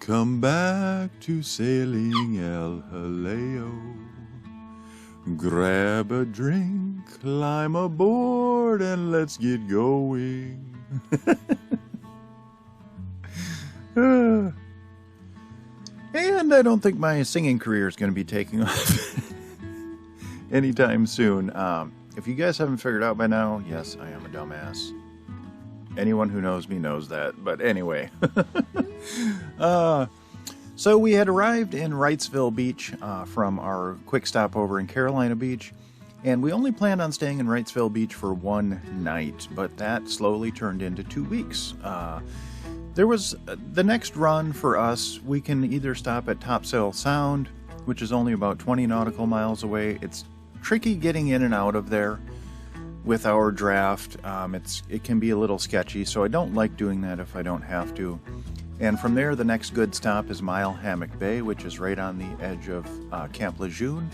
Come back to sailing El Jaleo. Grab a drink, climb aboard, and let's get going. And I don't think my singing career is going to be taking off anytime soon. If you guys haven't figured out by now, yes, I am a dumbass. Anyone who knows me knows that. But anyway. So we had arrived in Wrightsville Beach from our quick stop over in Carolina Beach. And we only planned on staying in Wrightsville Beach for one night. But that slowly turned into 2 weeks. There was the next run for us. We can either stop at Topsail Sound, which is only about 20 nautical miles away. It's tricky getting in and out of there with our draft. It can be a little sketchy, so I don't like doing that if I don't have to. And from there, the next good stop is Mile Hammock Bay, which is right on the edge of Camp Lejeune.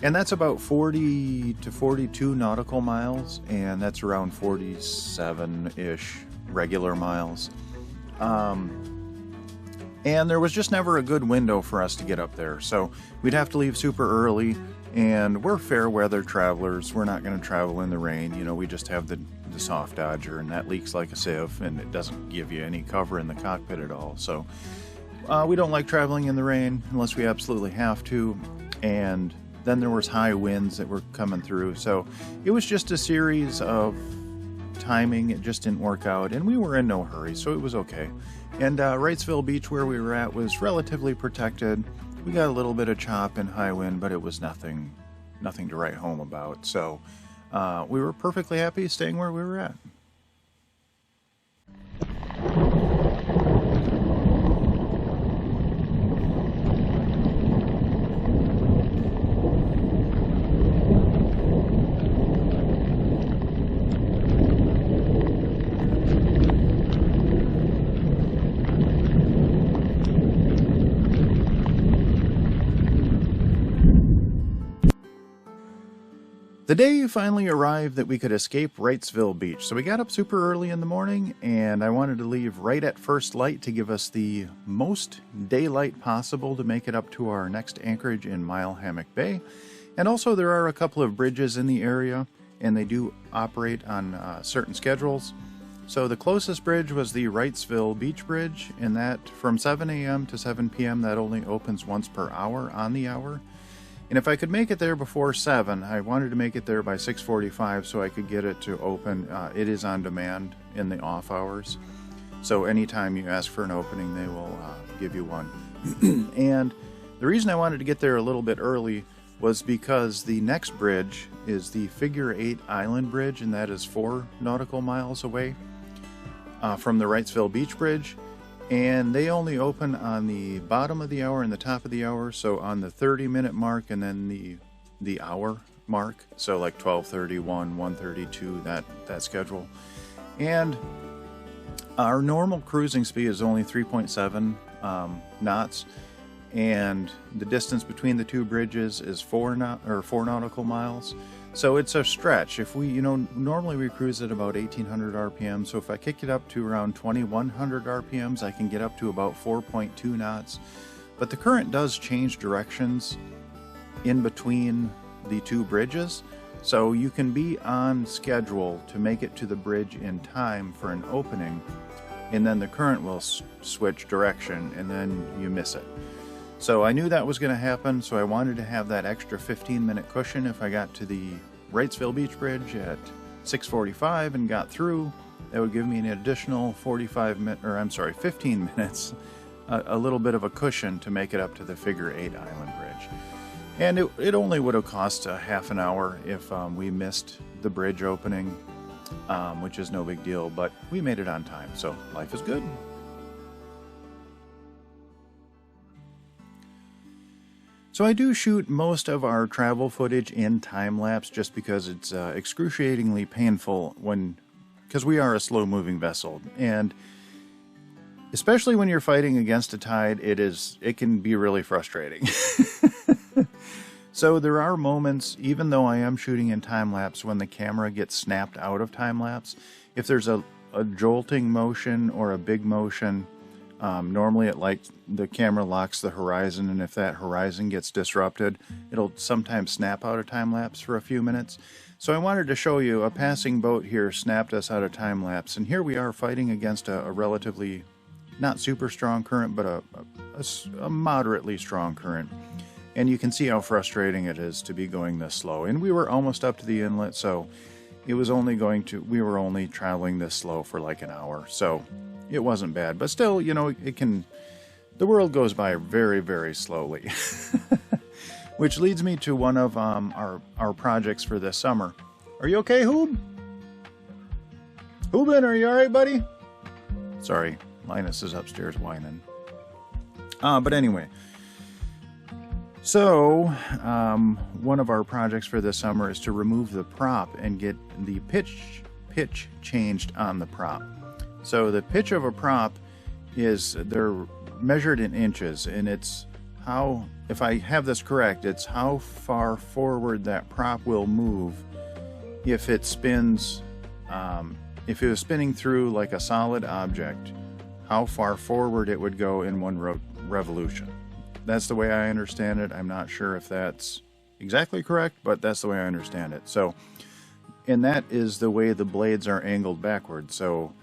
And that's about 40 to 42 nautical miles, and that's around 47-ish regular miles. And there was just never a good window for us to get up there, so we'd have to leave super early. And we're fair weather travelers. We're not going to travel in the rain. You know, we just have the soft Dodger, and that leaks like a sieve, and it doesn't give you any cover in the cockpit at all. So we don't like traveling in the rain unless we absolutely have to. And then there was high winds that were coming through. So it was just a series of timing. It just didn't work out, and we were in no hurry, so it was okay. And Wrightsville Beach, where we were at, was relatively protected. We got a little bit of chop and high wind, but it was nothing to write home about. So we were perfectly happy staying where we were at. The day finally arrived that we could escape Wrightsville Beach. So we got up super early in the morning, and I wanted to leave right at first light to give us the most daylight possible to make it up to our next anchorage in Mile Hammock Bay. And also there are a couple of bridges in the area, and they do operate on certain schedules. So the closest bridge was the Wrightsville Beach Bridge, and that from 7 a.m. to 7 p.m. that only opens once per hour on the hour. And if I could make it there before 7, I wanted to make it there by 6:45 so I could get it to open. It is on demand in the off hours. So anytime you ask for an opening, they will give you one. And the reason I wanted to get there a little bit early was because the next bridge is the Figure 8 Island Bridge, and that is 4 nautical miles away from the Wrightsville Beach Bridge. And they only open on the bottom of the hour and the top of the hour, so on the 30-minute mark and then the hour mark, so like 12:31, 1:32, that schedule. And our normal cruising speed is only 3.7 knots, and the distance between the two bridges is 4 nautical miles. So it's a stretch. If we, normally we cruise at about 1800 RPM. So if I kick it up to around 2100 RPMs, I can get up to about 4.2 knots. But the current does change directions in between the two bridges. So you can be on schedule to make it to the bridge in time for an opening, and then the current will switch direction, and then you miss it. So I knew that was going to happen, so I wanted to have that extra 15-minute cushion if I got to the Wrightsville Beach Bridge at 6:45 and got through. That would give me an additional 15 minutes, a little bit of a cushion to make it up to the Figure 8 Island Bridge. And it only would have cost a half an hour if we missed the bridge opening, which is no big deal, but we made it on time, so life is good. So I do shoot most of our travel footage in time-lapse just because it's excruciatingly painful because we are a slow-moving vessel. And especially when you're fighting against a tide, it can be really frustrating. So there are moments, even though I am shooting in time-lapse, when the camera gets snapped out of time-lapse. If there's a jolting motion or a big motion, Normally the camera locks the horizon, and if that horizon gets disrupted, it'll sometimes snap out of time lapse for a few minutes. So I wanted to show you a passing boat here snapped us out of time lapse, and here we are fighting against a relatively not super strong current, but a moderately strong current. And you can see how frustrating it is to be going this slow. And we were almost up to the inlet, so it was we were only traveling this slow for like an hour, so it wasn't bad. But still, you know, the world goes by very, very slowly. Which leads me to one of our projects for this summer. Are you okay, Hoob? Hoobin, are you alright, buddy? Sorry, Linus is upstairs whining. But anyway, so one of our projects for this summer is to remove the prop and get the pitch changed on the prop. So the pitch of a prop they're measured in inches, and it's how, if I have this correct, it's how far forward that prop will move if it spins, if it was spinning through like a solid object, how far forward it would go in one revolution. That's the way I understand it. I'm not sure if that's exactly correct, but that's the way I understand it. So, and that is the way the blades are angled backward. So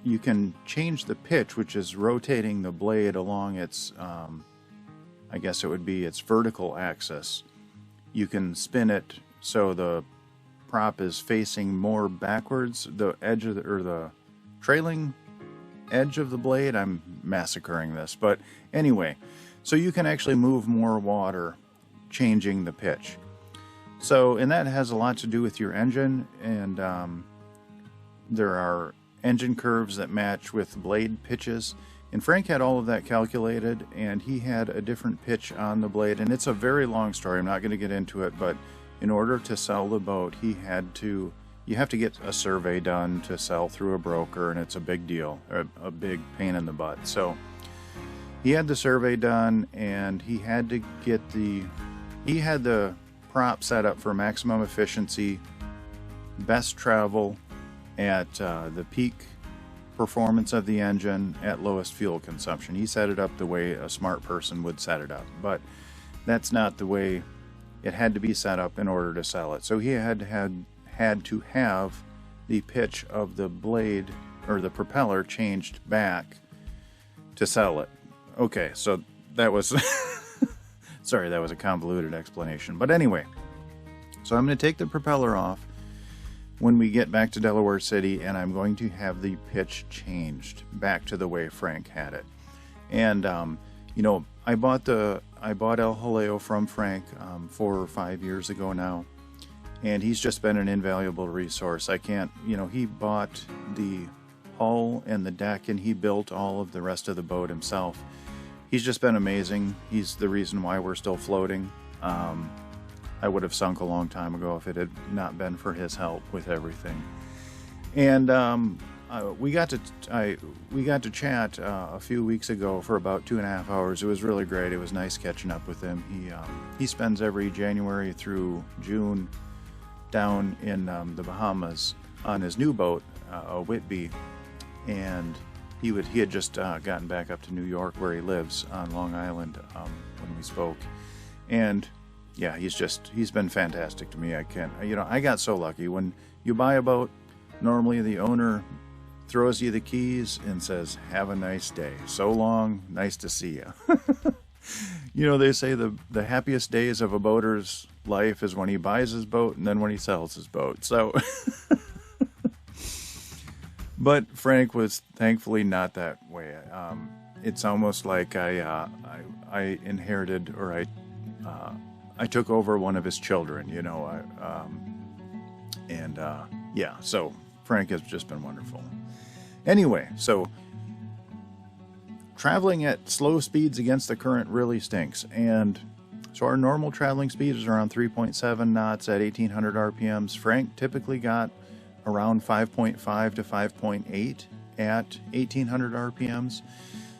you can change the pitch, which is rotating the blade along its, I guess it would be its vertical axis. You can spin it so the prop is facing more backwards, the edge of the trailing edge of the blade. I'm massacring this, but anyway, so you can actually move more water changing the pitch. So, and that has a lot to do with your engine, and there are engine curves that match with blade pitches. And Frank had all of that calculated, and he had a different pitch on the blade. And it's a very long story. I'm not going to get into it, but in order to sell the boat, you have to get a survey done to sell through a broker, and it's a big deal, a big pain in the butt. So he had the survey done, and he had the prop set up for maximum efficiency, best travel at the peak performance of the engine at lowest fuel consumption. He set it up the way a smart person would set it up, but that's not the way it had to be set up in order to sell it. So he had to have the pitch of the blade or the propeller changed back to sell it. Okay, so that was sorry, that was a convoluted explanation. But anyway, so I'm going to take the propeller off when we get back to Delaware City, and I'm going to have the pitch changed back to the way Frank had it. And you know, I bought El Jaleo from Frank 4 or 5 years ago now, and he's just been an invaluable resource. He bought the hull and the deck, and he built all of the rest of the boat himself. He's just been amazing. He's the reason why we're still floating. I would have sunk a long time ago if it had not been for his help with everything. And we got to chat a few weeks ago for about 2.5 hours. It was really great. It was nice catching up with him. He spends every January through June down in the Bahamas on his new boat, a Whitby, and he had just gotten back up to New York, where he lives on Long Island, when we spoke. And yeah, he's been fantastic to me. I got so lucky. When you buy a boat, normally the owner throws you the keys and says, "Have a nice day. So long. Nice to see you." You know, they say the happiest days of a boater's life is when he buys his boat and then when he sells his boat. So, but Frank was thankfully not that way. It's almost like I inherited, or I took over one of his children, you know, yeah, so Frank has just been wonderful. Anyway, so traveling at slow speeds against the current really stinks. And so our normal traveling speed is around 3.7 knots at 1800 RPMs. Frank typically got around 5.5 to 5.8 at 1800 RPMs.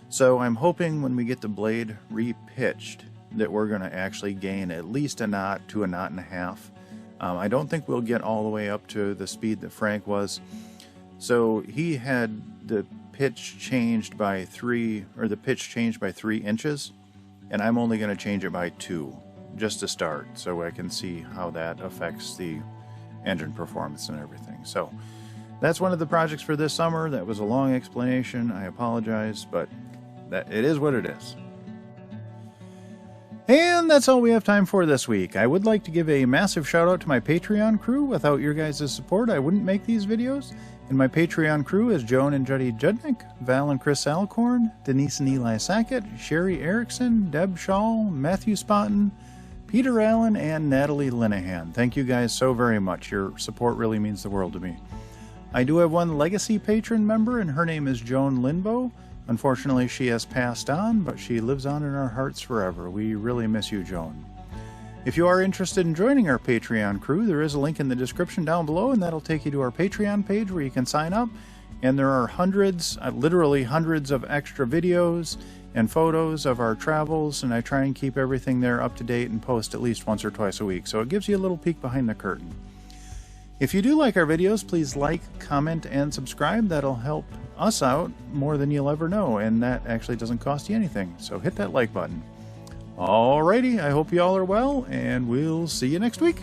So I'm hoping when we get the blade repitched that we're going to actually gain at least a knot to a knot and a half. I don't think we'll get all the way up to the speed that Frank was. So he had the pitch changed by 3 inches, and I'm only going to change it by 2 just to start, so I can see how that affects the engine performance and everything. So that's one of the projects for this summer. That was a long explanation. I apologize, but it is what it is. And that's all we have time for this week. I would like to give a massive shout out to my Patreon crew. Without your guys' support, I wouldn't make these videos. And my Patreon crew is Joan and Juddy Judnick, Val and Chris Alcorn, Denise and Eli Sackett, Sherry Erickson, Deb Shaw, Matthew Spotton, Peter Allen, and Natalie Linehan. Thank you guys so very much. Your support really means the world to me. I do have one legacy patron member, and her name is Joan Linbo. Unfortunately, she has passed on, but she lives on in our hearts forever. We really miss you, Joan. If you are interested in joining our Patreon crew, there is a link in the description down below, and that'll take you to our Patreon page where you can sign up. And there are hundreds, literally hundreds of extra videos and photos of our travels, and I try and keep everything there up to date and post at least once or twice a week, so it gives you a little peek behind the curtain. If you do like our videos, please like, comment, and subscribe. That'll help us out more than you'll ever know, and that actually doesn't cost you anything, so hit that like button. Alrighty, I hope you all are well, and we'll see you next week.